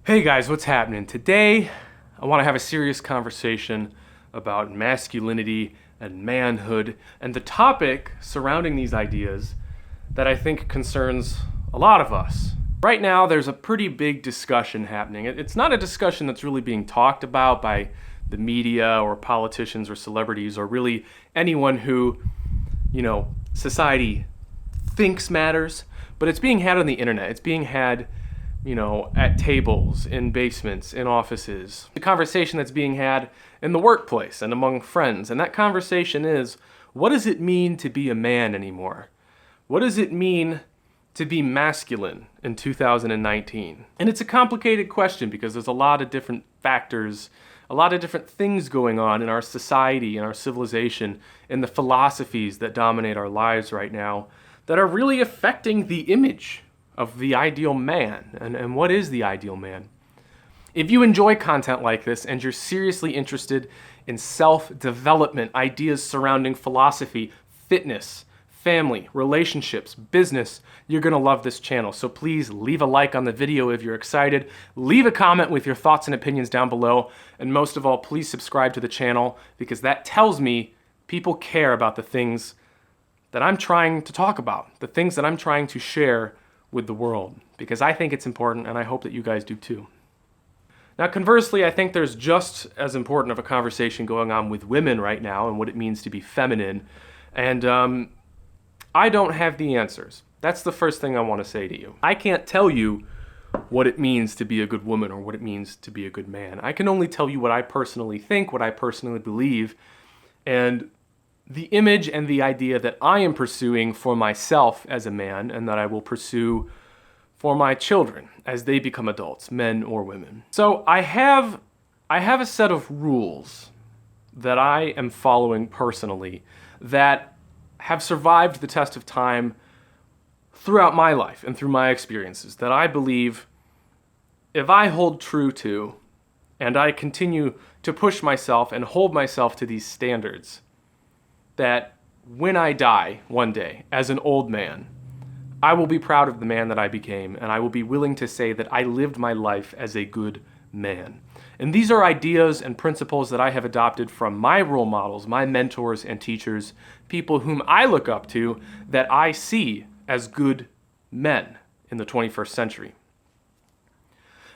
Hey guys, what's happening? Today, I want to have a serious conversation about masculinity and manhood and the topic surrounding these ideas that I think concerns a lot of us. Right now, there's a pretty big discussion happening. It's not a discussion that's really being talked about by the media or politicians or celebrities or really anyone who, society thinks matters, but it's being had on the internet. It's being had at tables, in basements, in offices. The conversation that's being had in the workplace and among friends. And that conversation is, what does it mean to be a man anymore? What does it mean to be masculine in 2019? And it's a complicated question because there's a lot of different factors, a lot of different things going on in our society, in our civilization, in the philosophies that dominate our lives right now that are really affecting the image of the ideal man. And what is the ideal man? If you enjoy content like this and you're seriously interested in self-development, ideas surrounding philosophy, fitness, family, relationships, business, you're gonna love this channel. So please leave a like on the video if you're excited, leave a comment with your thoughts and opinions down below, and most of all, please subscribe to the channel because that tells me people care about the things that I'm trying to talk about, the things that I'm trying to share with the world, because I think it's important and I hope that you guys do too. Now, conversely, I think there's just as important of a conversation going on with women right now and what it means to be feminine, and I don't have the answers. That's the first thing I want to say to you. I can't tell you what it means to be a good woman or what it means to be a good man. I can only tell you what I personally think, what I personally believe, and the image and the idea that I am pursuing for myself as a man and that I will pursue for my children as they become adults, men or women. So I have a set of rules that I am following personally that have survived the test of time throughout my life and through my experiences that I believe if I hold true to and I continue to push myself and hold myself to these standards, that when I die one day as an old man, I will be proud of the man that I became, and I will be willing to say that I lived my life as a good man. And these are ideas and principles that I have adopted from my role models, my mentors and teachers, people whom I look up to that I see as good men in the 21st century.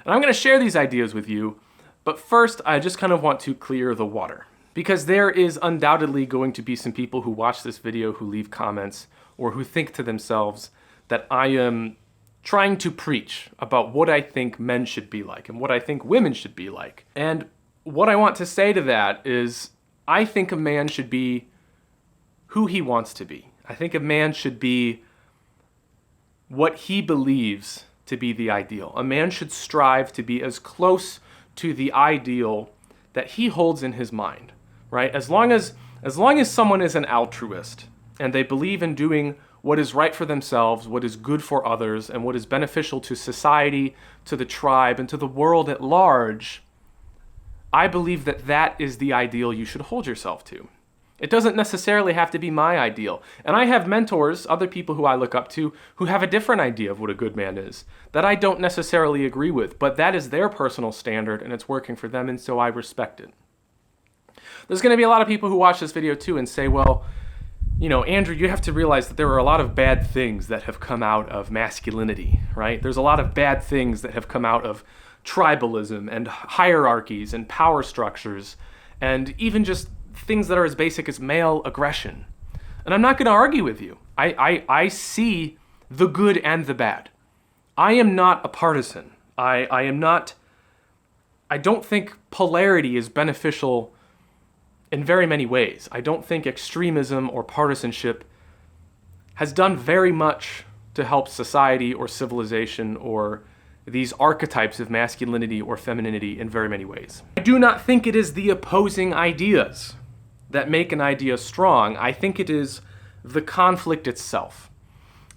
And I'm going to share these ideas with you, but first I just kind of want to clear the water. Because there is undoubtedly going to be some people who watch this video who leave comments or who think to themselves that I am trying to preach about what I think men should be like and what I think women should be like. And what I want to say to that is I think a man should be who he wants to be. I think a man should be what he believes to be the ideal. A man should strive to be as close to the ideal that he holds in his mind. Right? As long as someone is an altruist and they believe in doing what is right for themselves, what is good for others, and what is beneficial to society, to the tribe, and to the world at large, I believe that that is the ideal you should hold yourself to. It doesn't necessarily have to be my ideal. And I have mentors, other people who I look up to, who have a different idea of what a good man is, that I don't necessarily agree with, but that is their personal standard and it's working for them, and so I respect it. There's going to be a lot of people who watch this video too and say, well, Andrew, you have to realize that there are a lot of bad things that have come out of masculinity, right? There's a lot of bad things that have come out of tribalism and hierarchies and power structures and even just things that are as basic as male aggression. And I'm not going to argue with you. I see the good and the bad. I am not a partisan. I don't think polarity is beneficial in very many ways. I don't think extremism or partisanship has done very much to help society or civilization or these archetypes of masculinity or femininity in very many ways. I do not think it is the opposing ideas that make an idea strong. I think it is the conflict itself.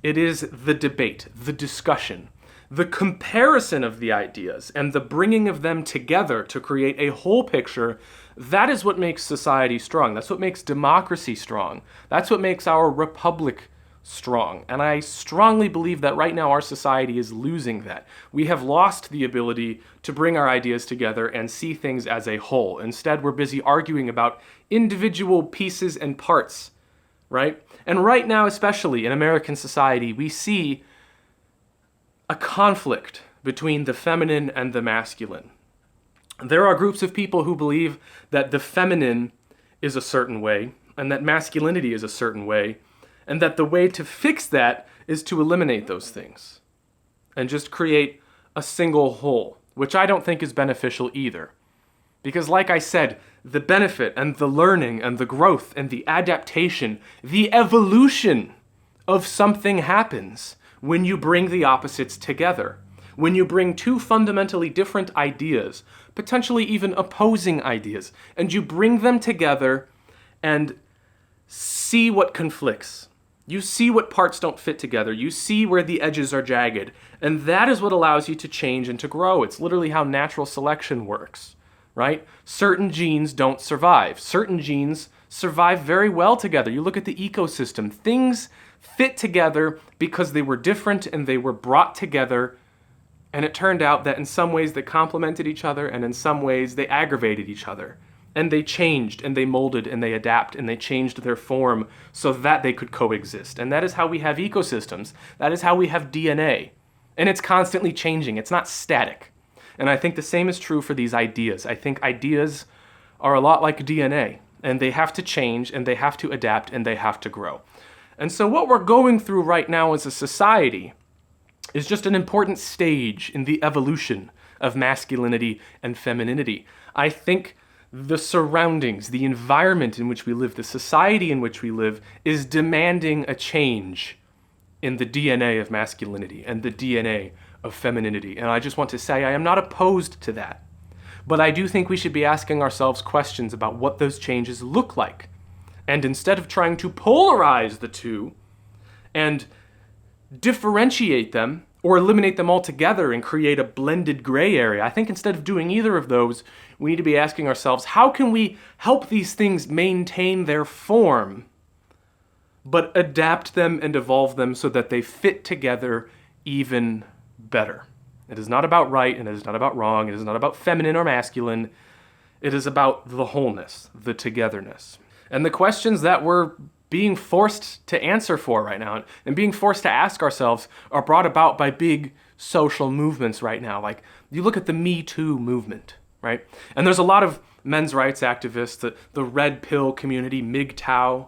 It is the debate, the discussion, the comparison of the ideas and the bringing of them together to create a whole picture. That is what makes society strong. That's what makes democracy strong. That's what makes our republic strong. And I strongly believe that right now our society is losing that. We have lost the ability to bring our ideas together and see things as a whole. Instead, we're busy arguing about individual pieces and parts, right? And right now, especially in American society, we see a conflict between the feminine and the masculine. There are groups of people who believe that the feminine is a certain way and that masculinity is a certain way, and that the way to fix that is to eliminate those things and just create a single whole, which I don't think is beneficial either. Because like I said, the benefit and the learning and the growth and the adaptation, the evolution of something happens when you bring the opposites together. When you bring two fundamentally different ideas, potentially even opposing ideas, and you bring them together and see what conflicts. You see what parts don't fit together. You see where the edges are jagged. And that is what allows you to change and to grow. It's literally how natural selection works, right? Certain genes don't survive. Certain genes survive very well together. You look at the ecosystem. Things fit together because they were different and they were brought together. And it turned out that in some ways they complemented each other and in some ways they aggravated each other. And they changed and they molded and they adapt and they changed their form so that they could coexist. And that is how we have ecosystems. That is how we have DNA. And it's constantly changing. It's not static. And I think the same is true for these ideas. I think ideas are a lot like DNA. And they have to change and they have to adapt and they have to grow. And so what we're going through right now as a society is just an important stage in the evolution of masculinity and femininity. I think the surroundings, the environment in which we live, the society in which we live is demanding a change in the DNA of masculinity and the DNA of femininity. And I just want to say I am not opposed to that. But I do think we should be asking ourselves questions about what those changes look like. And instead of trying to polarize the two and differentiate them or eliminate them altogether and create a blended gray area, I think instead of doing either of those, we need to be asking ourselves, how can we help these things maintain their form, but adapt them and evolve them so that they fit together even better? It is not about right and it is not about wrong. It is not about feminine or masculine. It is about the wholeness, the togetherness. And the questions that we're being forced to answer for right now and being forced to ask ourselves are brought about by big social movements right now. Like, you look at the Me Too movement, right? And there's a lot of men's rights activists, the red pill community, MGTOW,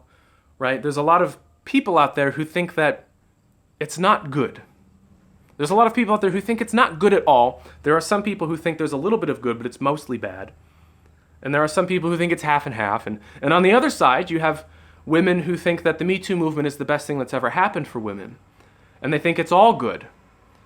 right? There's a lot of people out there who think that it's not good. There's a lot of people out there who think it's not good at all. There are some people who think there's a little bit of good, but it's mostly bad. And there are some people who think it's half and half. And on the other side, you have women who think that the Me Too movement is the best thing that's ever happened for women. And they think it's all good.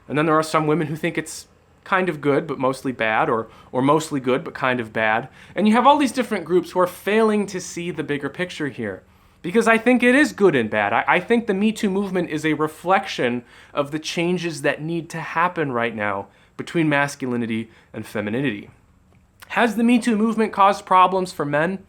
And then there are some women who think it's kind of good, but mostly bad, or mostly good, but kind of bad. And you have all these different groups who are failing to see the bigger picture here. Because I think it is good and bad. I think the Me Too movement is a reflection of the changes that need to happen right now between masculinity and femininity. Has the Me Too movement caused problems for men?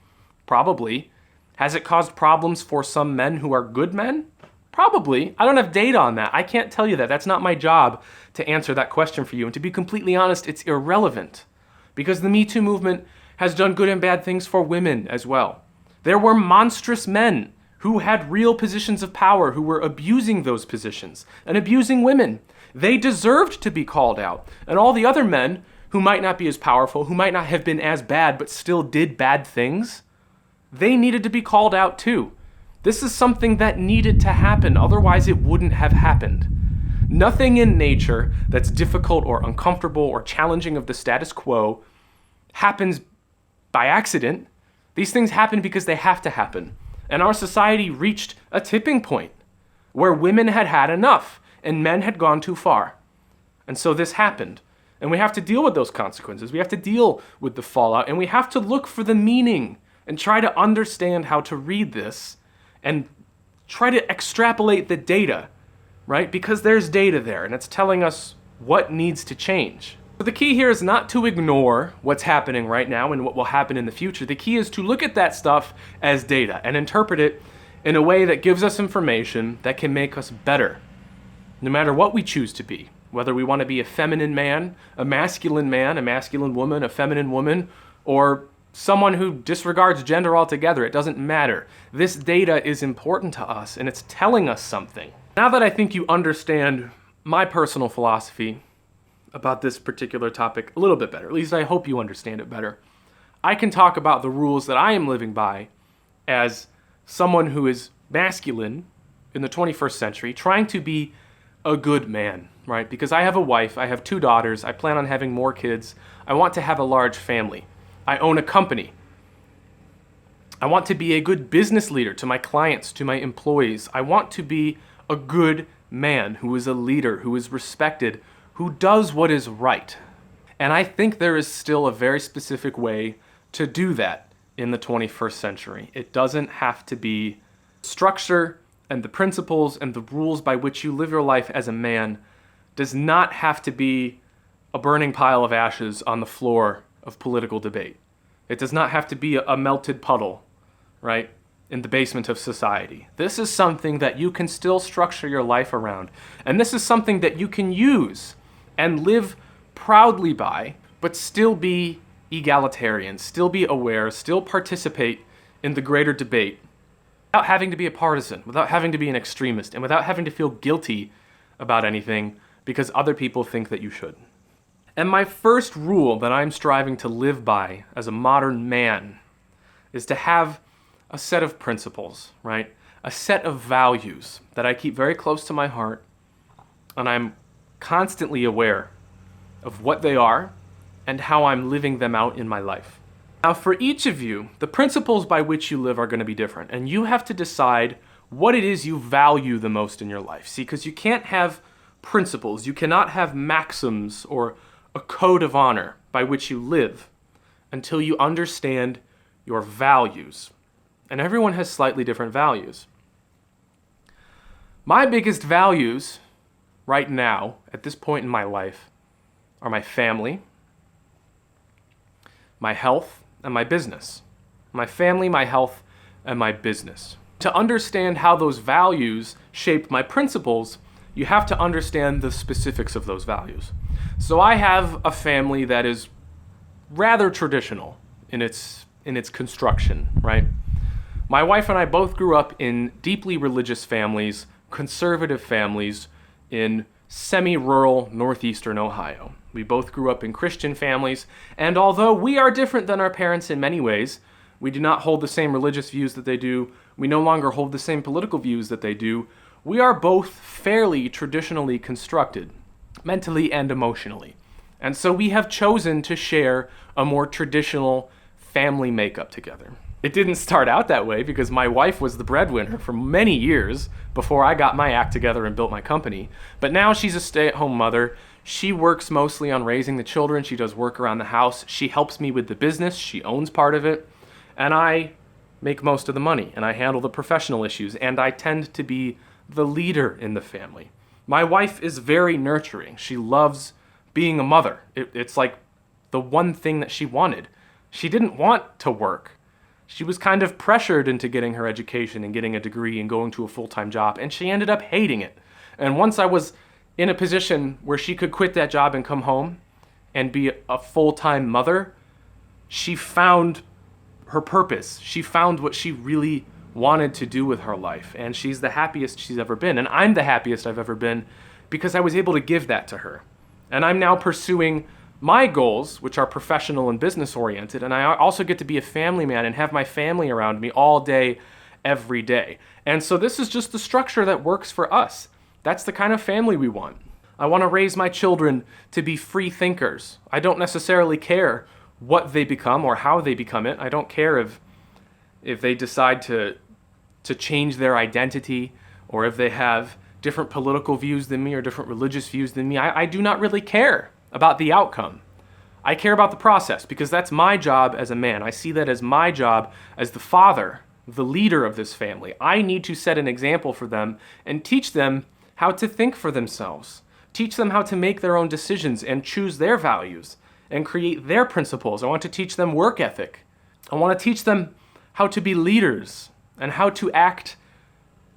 Probably. Has it caused problems for some men who are good men? Probably. I don't have data on that. I can't tell you that. That's not my job to answer that question for you. And to be completely honest, it's irrelevant. Because the Me Too movement has done good and bad things for women as well. There were monstrous men who had real positions of power who were abusing those positions and abusing women. They deserved to be called out. And all the other men who might not be as powerful, who might not have been as bad but still did bad things, they needed to be called out too. This is something that needed to happen, otherwise it wouldn't have happened. Nothing in nature that's difficult or uncomfortable or challenging of the status quo happens by accident. These things happen because they have to happen. And our society reached a tipping point where women had had enough and men had gone too far. And so this happened. And we have to deal with those consequences. We have to deal with the fallout, and we have to look for the meaning and try to understand how to read this and try to extrapolate the data, right? Because there's data there and it's telling us what needs to change. But the key here is not to ignore what's happening right now and what will happen in the future. The key is to look at that stuff as data and interpret it in a way that gives us information that can make us better, no matter what we choose to be. Whether we want to be a feminine man, a masculine woman, a feminine woman, or someone who disregards gender altogether, it doesn't matter. This data is important to us, and it's telling us something. Now that I think you understand my personal philosophy about this particular topic a little bit better, at least I hope you understand it better, I can talk about the rules that I am living by as someone who is masculine in the 21st century, trying to be a good man, right? Because I have a wife, I have 2 daughters, I plan on having more kids, I want to have a large family, I own a company. I want to be a good business leader to my clients, to my employees. I want to be a good man who is a leader, who is respected, who does what is right. And I think there is still a very specific way to do that in the 21st century. It doesn't have to be structure and the principles and the rules by which you live your life as a man does not have to be a burning pile of ashes on the floor of political debate. It does not have to be a melted puddle, right, in the basement of society. This is something that you can still structure your life around. And this is something that you can use and live proudly by, but still be egalitarian, still be aware, still participate in the greater debate without having to be a partisan, without having to be an extremist, and without having to feel guilty about anything because other people think that you should. And my first rule that I'm striving to live by as a modern man is to have a set of principles, right? A set of values that I keep very close to my heart, and I'm constantly aware of what they are and how I'm living them out in my life. Now, for each of you, the principles by which you live are going to be different, and you have to decide what it is you value the most in your life. See, because you can't have principles, you cannot have maxims or a code of honor by which you live until you understand your values. And everyone has slightly different values. My biggest values right now, at this point in my life, are my family, my health, and my business. My family, my health, and my business. To understand how those values shape my principles, you have to understand the specifics of those values. So I have a family that is rather traditional in its construction, right? My wife and I both grew up in deeply religious families, conservative families in semi-rural northeastern Ohio. We both grew up in Christian families, and although we are different than our parents in many ways, we do not hold the same religious views that they do, we no longer hold the same political views that they do, we are both fairly traditionally constructed, mentally and emotionally. And so we have chosen to share a more traditional family makeup together. It didn't start out that way because my wife was the breadwinner for many years before I got my act together and built my company. But now she's a stay-at-home mother. She works mostly on raising the children. She does work around the house. She helps me with the business. She owns part of it. And I make most of the money, and I handle the professional issues, and I tend to be the leader in the family. My wife is very nurturing. She loves being a mother. It's like the one thing that she wanted. She didn't want to work. She was kind of pressured into getting her education and getting a degree and going to a full-time job, and she ended up hating it. And once I was in a position where she could quit that job and come home and be a full-time mother, she found her purpose. She found what she really wanted to do with her life, and she's the happiest she's ever been. And I'm the happiest I've ever been because I was able to give that to her. And I'm now pursuing my goals, which are professional and business oriented, and I also get to be a family man and have my family around me all day, every day. And so this is just the structure that works for us. That's the kind of family we want. I want to raise my children to be free thinkers. I don't necessarily care what they become or how they become it. I don't care if they decide to change their identity or if they have different political views than me or different religious views than me. I do not really care about the outcome. I care about the process because that's my job as a man. I see that as my job as the father, the leader of this family. I need to set an example for them and teach them how to think for themselves. Teach them how to make their own decisions and choose their values and create their principles. I want to teach them work ethic. I want to teach them how to be leaders and how to act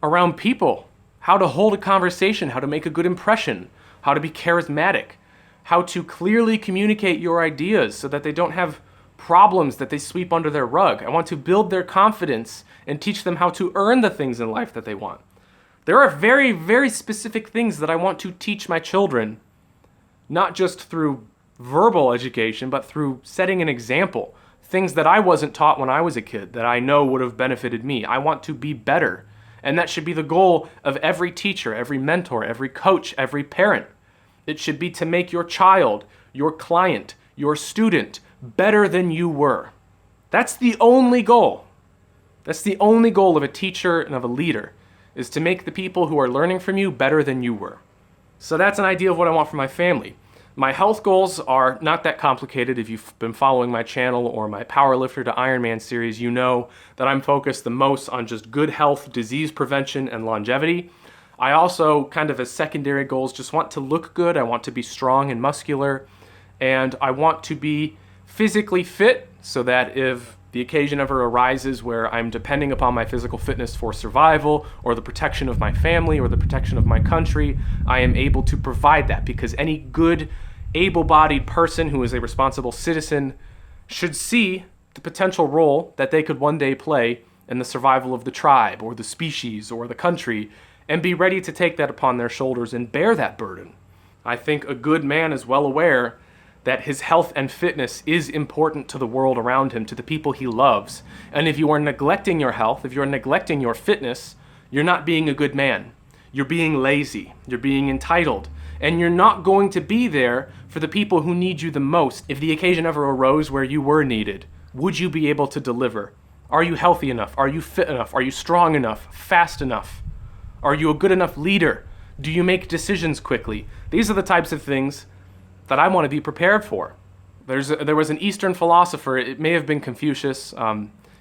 around people, how to hold a conversation, how to make a good impression, how to be charismatic, how to clearly communicate your ideas so that they don't have problems that they sweep under their rug. I want to build their confidence and teach them how to earn the things in life that they want. There are very, very specific things that I want to teach my children, not just through verbal education, but through setting an example. Things that I wasn't taught when I was a kid that I know would have benefited me. I want to be better. And that should be the goal of every teacher, every mentor, every coach, every parent. It should be to make your child, your client, your student better than you were. That's the only goal. That's the only goal of a teacher and of a leader, is to make the people who are learning from you better than you were. So that's an idea of what I want for my family. My health goals are not that complicated. If you've been following my channel or my Powerlifter to Ironman series, you know that I'm focused the most on just good health, disease prevention, and longevity. I also, kind of as secondary goals, just want to look good. I want to be strong and muscular, and I want to be physically fit so that if the occasion ever arises where I'm depending upon my physical fitness for survival or the protection of my family or the protection of my country, I am able to provide that, because any good, able-bodied person who is a responsible citizen should see the potential role that they could one day play in the survival of the tribe or the species or the country, and be ready to take that upon their shoulders and bear that burden. I think a good man is well aware that his health and fitness is important to the world around him, to the people he loves. And if you are neglecting your health, if you're neglecting your fitness, you're not being a good man. You're being lazy. You're being entitled. And you're not going to be there for the people who need you the most. If the occasion ever arose where you were needed, would you be able to deliver? Are you healthy enough? Are you fit enough? Are you strong enough? Fast enough? Are you a good enough leader? Do you make decisions quickly? These are the types of things that I want to be prepared for. There was an Eastern philosopher, it may have been Confucius,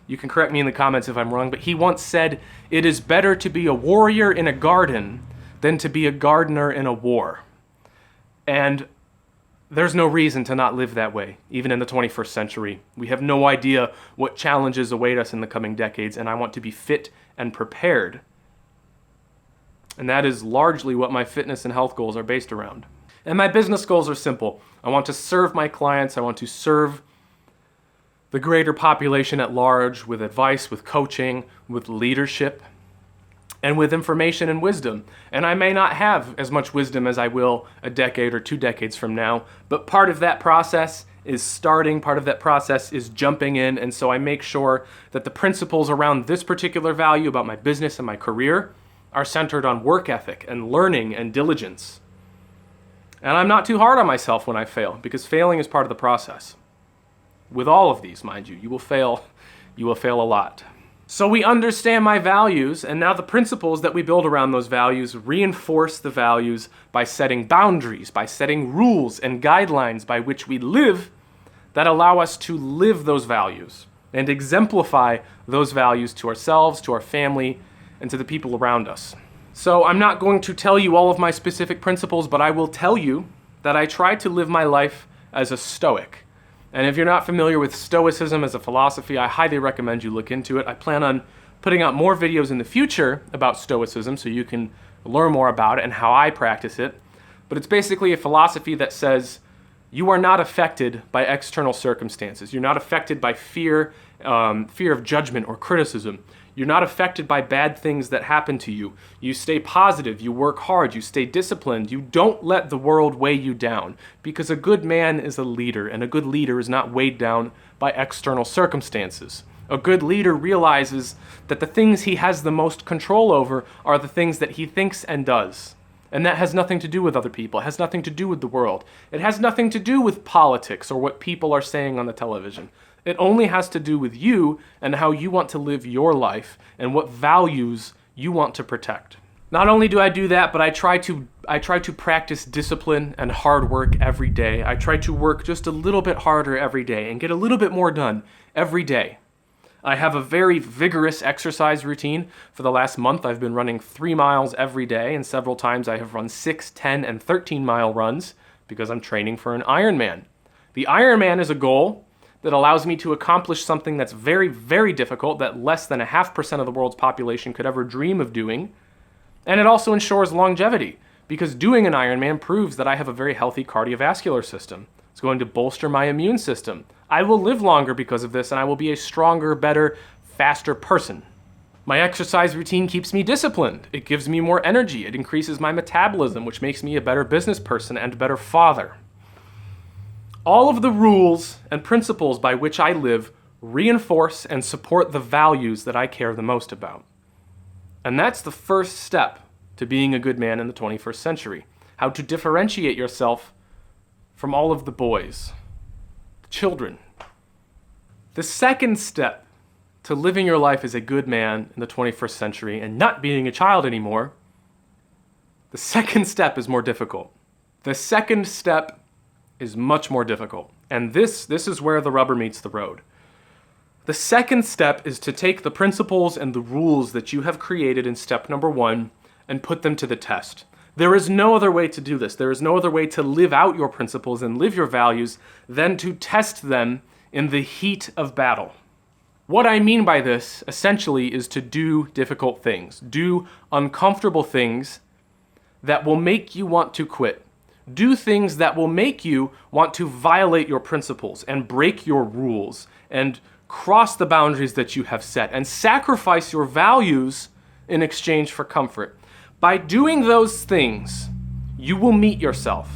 you can correct me in the comments if I'm wrong, but he once said, "It is better to be a warrior in a garden than to be a gardener in a war." And there's no reason to not live that way, even in the 21st century. We have no idea what challenges await us in the coming decades, and I want to be fit and prepared. And that is largely what my fitness and health goals are based around. And my business goals are simple. I want to serve my clients. I want to serve the greater population at large with advice, with coaching, with leadership, and with information and wisdom. And I may not have as much wisdom as I will a decade or 2 decades from now, but part of that process is starting, part of that process is jumping in, and so I make sure that the principles around this particular value about my business and my career are centered on work ethic and learning and diligence. And I'm not too hard on myself when I fail, because failing is part of the process. With all of these, mind you, you will fail a lot. So we understand my values, and now the principles that we build around those values reinforce the values by setting boundaries, by setting rules and guidelines by which we live that allow us to live those values and exemplify those values to ourselves, to our family, and to the people around us. So I'm not going to tell you all of my specific principles, but I will tell you that I try to live my life as a Stoic. And if you're not familiar with Stoicism as a philosophy, I highly recommend you look into it. I plan on putting out more videos in the future about Stoicism so you can learn more about it and how I practice it. But it's basically a philosophy that says you are not affected by external circumstances. You're not affected by fear of judgment or criticism. You're not affected by bad things that happen to you. You stay positive, you work hard, you stay disciplined. You don't let the world weigh you down, because a good man is a leader, and a good leader is not weighed down by external circumstances. A good leader realizes that the things he has the most control over are the things that he thinks and does. And that has nothing to do with other people. It has nothing to do with the world. It has nothing to do with politics or what people are saying on the television. It only has to do with you and how you want to live your life and what values you want to protect. Not only do I do that, but I try to practice discipline and hard work every day. I try to work just a little bit harder every day and get a little bit more done every day. I have a very vigorous exercise routine. For the last month, I've been running 3 miles every day, and several times I have run 6, 10, and 13-mile runs because I'm training for an Ironman. The Ironman is a goal that allows me to accomplish something that's very, very difficult that less than 0.5% of the world's population could ever dream of doing. And it also ensures longevity, because doing an Ironman proves that I have a very healthy cardiovascular system. It's going to bolster my immune system. I will live longer because of this, and I will be a stronger, better, faster person. My exercise routine keeps me disciplined. It gives me more energy. It increases my metabolism, which makes me a better business person and a better father. All of the rules and principles by which I live reinforce and support the values that I care the most about. And that's the first step to being a good man in the 21st century. How to differentiate yourself from all of the boys, the children. The second step to living your life as a good man in the 21st century and not being a child anymore, the second step is more difficult. The second step is much more difficult. And this is where the rubber meets the road. The second step is to take the principles and the rules that you have created in step number 1 and put them to the test. There is no other way to do this. There is no other way to live out your principles and live your values than to test them in the heat of battle. What I mean by this, essentially, is to do difficult things. Do uncomfortable things that will make you want to quit. Do things that will make you want to violate your principles and break your rules and cross the boundaries that you have set and sacrifice your values in exchange for comfort. By doing those things, you will meet yourself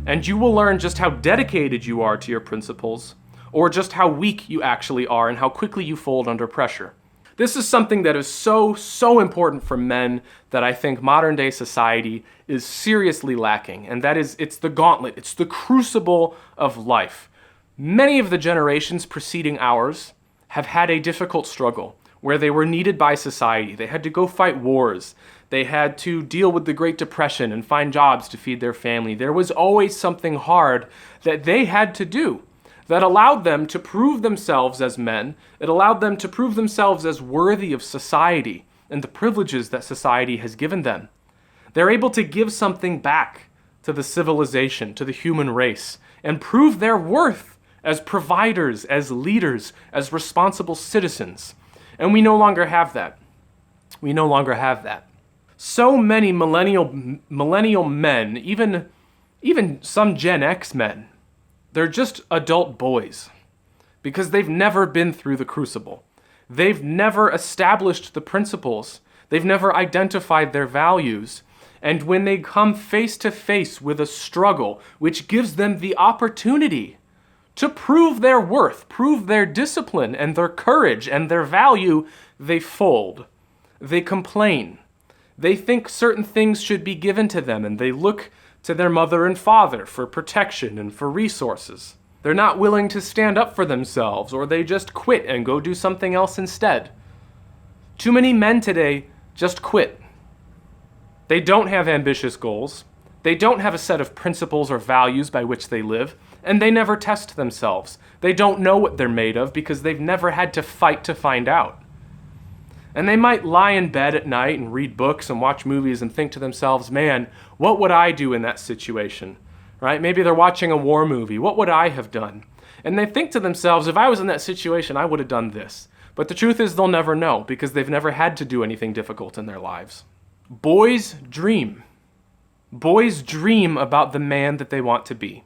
and you will learn just how dedicated you are to your principles, or just how weak you actually are and how quickly you fold under pressure. This is something that is so important for men that I think modern day society is seriously lacking, and that is, it's the gauntlet, it's the crucible of life. Many of the generations preceding ours have had a difficult struggle where they were needed by society. They had to go fight wars. They had to deal with the Great Depression and find jobs to feed their family. There was always something hard that they had to do that allowed them to prove themselves as men. It allowed them to prove themselves as worthy of society and the privileges that society has given them. They're able to give something back to the civilization, to the human race, and prove their worth as providers, as leaders, as responsible citizens. And we no longer have that. We no longer have that. So many millennial men, even some Gen X men, they're just adult boys because they've never been through the crucible. They've never established the principles. They've never identified their values. And when they come face to face with a struggle, which gives them the opportunity to prove their worth, prove their discipline and their courage and their value, they fold. They complain. They think certain things should be given to them, and they look to their mother and father for protection and for resources. They're not willing to stand up for themselves, or they just quit and go do something else instead. Too many men today just quit. They don't have ambitious goals. They don't have a set of principles or values by which they live, and they never test themselves. They don't know what they're made of because they've never had to fight to find out. And they might lie in bed at night and read books and watch movies and think to themselves, man, what would I do in that situation? Right? Maybe they're watching a war movie. What would I have done? And they think to themselves, if I was in that situation, I would have done this. But the truth is they'll never know because they've never had to do anything difficult in their lives. Boys dream. Boys dream about the man that they want to be.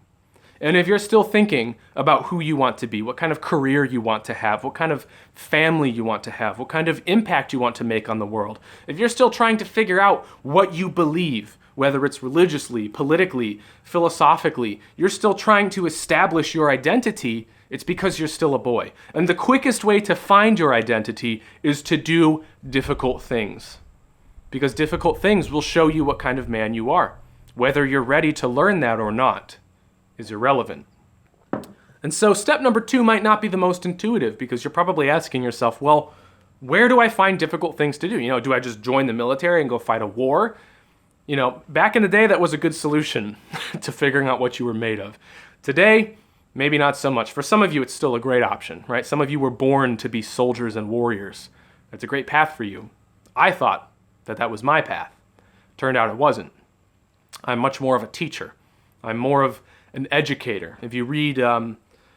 And if you're still thinking about who you want to be, what kind of career you want to have, what kind of family you want to have, what kind of impact you want to make on the world, if you're still trying to figure out what you believe, whether it's religiously, politically, philosophically, you're still trying to establish your identity, it's because you're still a boy. And the quickest way to find your identity is to do difficult things. Because difficult things will show you what kind of man you are. Whether you're ready to learn that or not is irrelevant. And so step number 2 might not be the most intuitive because you're probably asking yourself, well, where do I find difficult things to do? Do I just join the military and go fight a war? Back in the day, that was a good solution to figuring out what you were made of. Today, maybe not so much. For some of you, it's still a great option, right? Some of you were born to be soldiers and warriors. It's a great path for you. I thought that was my path. Turned out it wasn't. I'm much more of a teacher. I'm more of an educator. If you read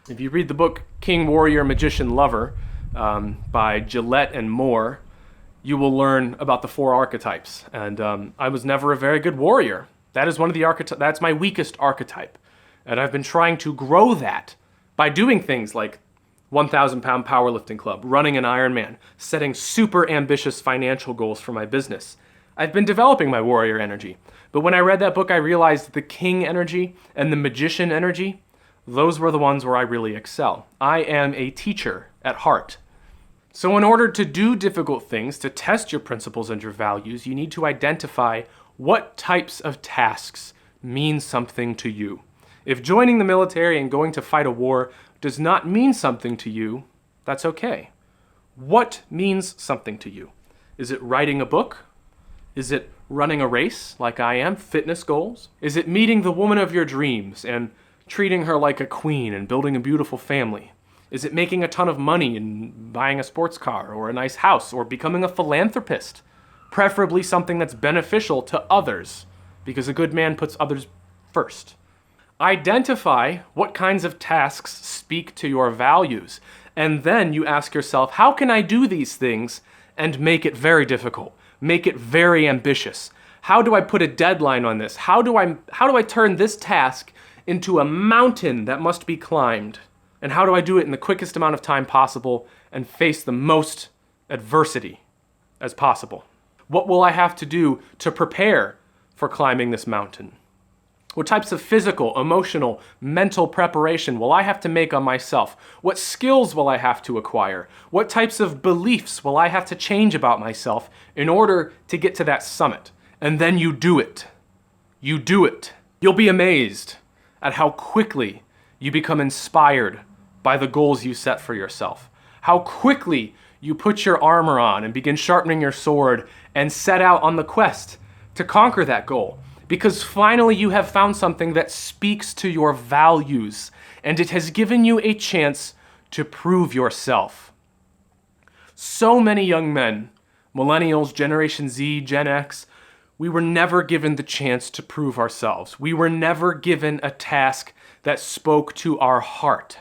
If you read the book King, Warrior, Magician, Lover by Gillette and Moore, you will learn about the 4 archetypes. And I was never a very good warrior. That is one of the archetypes. That's my weakest archetype. And I've been trying to grow that by doing things like 1,000-pound powerlifting club, running an Ironman, setting super ambitious financial goals for my business. I've been developing my warrior energy. But when I read that book, I realized the king energy and the magician energy, those were the ones where I really excel. I am a teacher at heart. So in order to do difficult things, to test your principles and your values, you need to identify what types of tasks mean something to you. If joining the military and going to fight a war does not mean something to you, that's okay. What means something to you? Is it writing a book? Is it running a race like I am, fitness goals? Is it meeting the woman of your dreams and treating her like a queen and building a beautiful family? Is it making a ton of money and buying a sports car or a nice house or becoming a philanthropist? Preferably something that's beneficial to others, because a good man puts others first. Identify what kinds of tasks speak to your values, and then you ask yourself, how can I do these things and make it very difficult, make it very ambitious? How do I put a deadline on this? How do I turn this task into a mountain that must be climbed? And how do I do it in the quickest amount of time possible and face the most adversity as possible? What will I have to do to prepare for climbing this mountain? What types of physical, emotional, mental preparation will I have to make on myself? What skills will I have to acquire? What types of beliefs will I have to change about myself in order to get to that summit? And then you do it. You do it. You'll be amazed at how quickly you become inspired by the goals you set for yourself. How quickly you put your armor on and begin sharpening your sword and set out on the quest to conquer that goal. Because finally you have found something that speaks to your values, and it has given you a chance to prove yourself. So many young men, millennials, Generation Z, Gen X, we were never given the chance to prove ourselves. We were never given a task that spoke to our heart.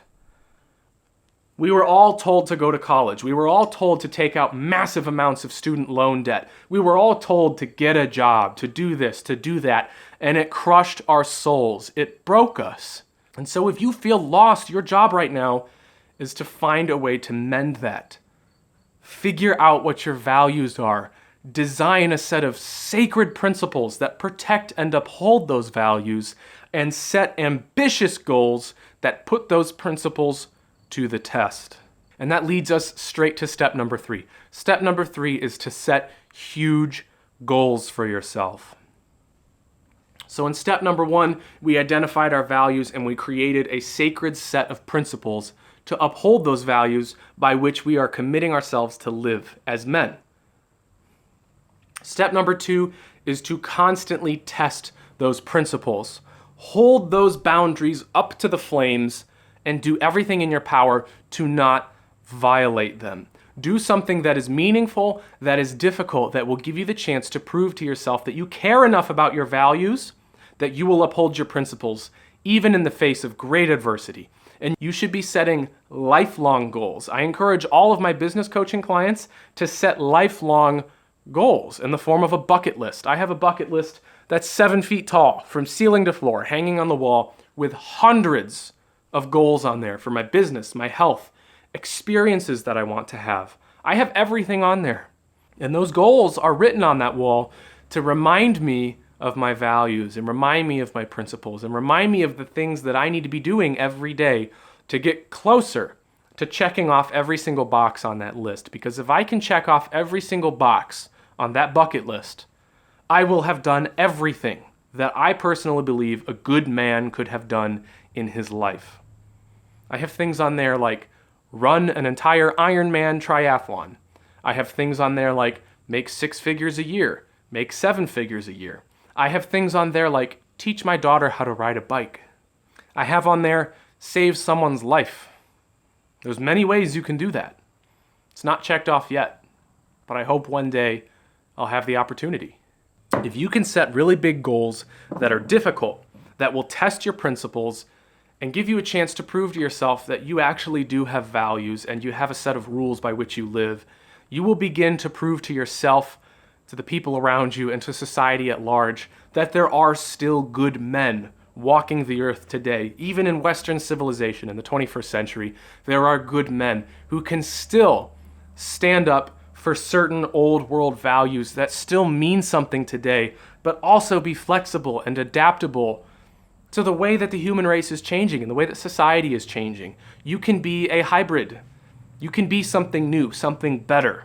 We were all told to go to college. We were all told to take out massive amounts of student loan debt. We were all told to get a job, to do this, to do that, and it crushed our souls. It broke us. And so if you feel lost, your job right now is to find a way to mend that. Figure out what your values are. Design a set of sacred principles that protect and uphold those values, and set ambitious goals that put those principles to the test. And that leads us straight to step number 3. Step number 3 is to set huge goals for yourself. So in step number 1, we identified our values and we created a sacred set of principles to uphold those values by which we are committing ourselves to live as men. Step number 2 is to constantly test those principles. Hold those boundaries up to the flames and do everything in your power to not violate them. Do something that is meaningful, that is difficult, that will give you the chance to prove to yourself that you care enough about your values that you will uphold your principles even in the face of great adversity. And you should be setting lifelong goals. I encourage all of my business coaching clients to set lifelong goals in the form of a bucket list. I have a bucket list that's 7 feet tall, from ceiling to floor, hanging on the wall, with hundreds of goals on there for my business, my health, experiences that I want to have. I have everything on there. And those goals are written on that wall to remind me of my values and remind me of my principles and remind me of the things that I need to be doing every day to get closer to checking off every single box on that list. Because if I can check off every single box on that bucket list, I will have done everything that I personally believe a good man could have done in his life. I have things on there like run an entire Ironman triathlon. I have things on there like make 6 figures a year, make 7 figures a year. I have things on there like teach my daughter how to ride a bike. I have on there save someone's life. There's many ways you can do that. It's not checked off yet, but I hope one day I'll have the opportunity. If you can set really big goals that are difficult, that will test your principles, and give you a chance to prove to yourself that you actually do have values and you have a set of rules by which you live, you will begin to prove to yourself, to the people around you, and to society at large that there are still good men walking the earth today. Even in Western civilization in the 21st century, there are good men who can still stand up for certain old world values that still mean something today, but also be flexible and adaptable to the way that the human race is changing and the way that society is changing. You can be a hybrid. You can be something new, something better.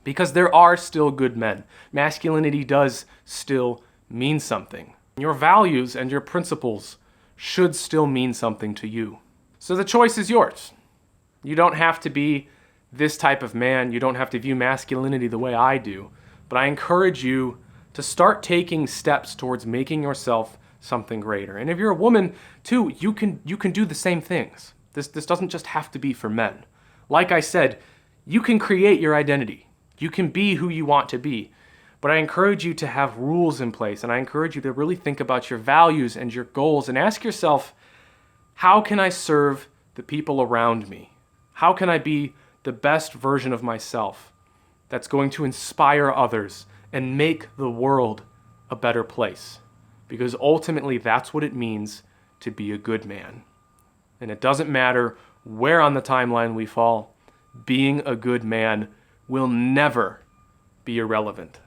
Because there are still good men. Masculinity does still mean something. Your values and your principles should still mean something to you. So the choice is yours. You don't have to be this type of man. You don't have to view masculinity the way I do. But I encourage you to start taking steps towards making yourself something greater. And if you're a woman too, you can do the same things. This doesn't just have to be for men. Like I said, you can create your identity. You can be who you want to be. But I encourage you to have rules in place, and I encourage you to really think about your values and your goals and ask yourself, how can I serve the people around me? How can I be the best version of myself that's going to inspire others and make the world a better place? Because ultimately that's what it means to be a good man. And it doesn't matter where on the timeline we fall, being a good man will never be irrelevant.